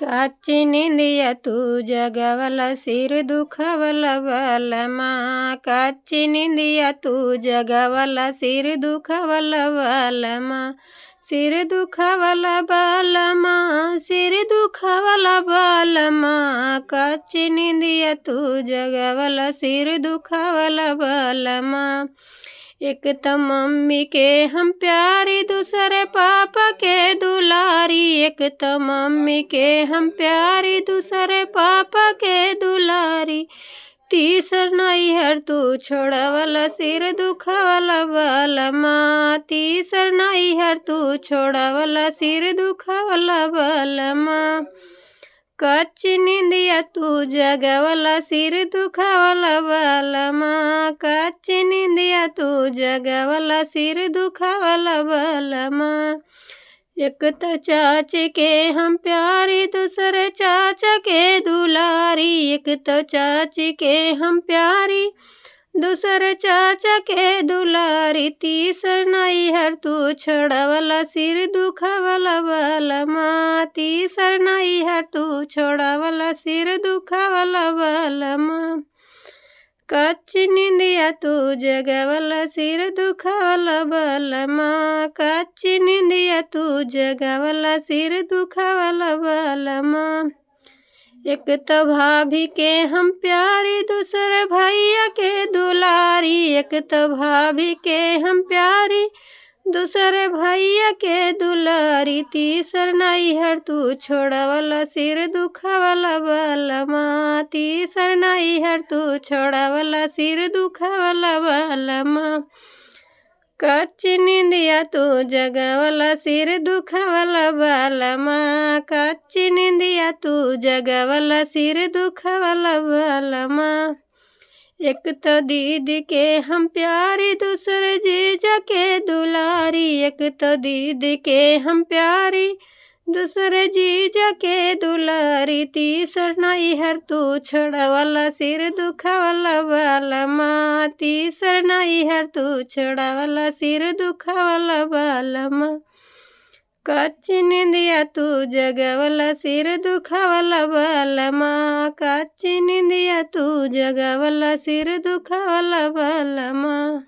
कच्ची निंदिया तू जगवला सिर दुखवला बलमा। कच्ची निंदिया तू जगवला सिर दुखवला बलमा। सिर दुखवला बलमा, सिर दुखवला बलमा। कच्ची निंदिया तू जगवला सिर दुखवला बलमा। एक त मम्मी के हम प्यारी, दूसरे पापा के दुलारी। एक त मम्मी के हम प्यारी, दूसरे पापा के दुलारी। तीसर नैहर तू छोड़वला सिर दुखवला बलमा। तीसर नैहर तू छोड़वला सिर दुखवला बलमा। कच्ची निंदिया तू जगवला सिर दुखवला बलमा। कच्ची निंदिया तू जगवला सिर दुखवला बलमा। एक त चाची के हम प्यारी, दूसरे चाचा के दुलारी। एक त चाची के हम प्यारी, दूसरे चाचा के दुलारी। तीसर नैहर तू छोड़वला सिर दुखवला बलमा। तीसर नैहर तू छोड़वला सिर दुखवला बलमा। कच्ची निंदिया तू जगवला सिर दुखवला बलमा। कच्ची निंदिया तू जगवला सिर दुखवला बलमा। एक त भाभी के हम प्यारी, दूसरे भैया के दुलारी। एक त भाभी के हम प्यारी, दूसरे भैया के दुलारी। तीसर नैहर तू छोड़वला सिर दुखवला बलमा। तीसर नैहर तू छोड़वला सिर दुखवला बलमा। कच्ची निंदिया तू जगवला सिर दुखवला बलमा। कच्ची निंदिया तू जगवला सिर दुखवला बलमा। एक त दीदी के हम प्यारी, दूसरे जीजा के दुलारी। एक त दीदी के हम प्यारी, दूसरे जीजा के दुलारी। तीसर नैहर तू छोड़वला सिर दुखवला बलमा। तीसर नैहर तू छोड़वला सिर दुखवला बलमा। कच्ची निंदिया तू जगवला सिर दुखवला बलमा। कच्ची निंदिया तू जगवला सिर दुखवला बलमा।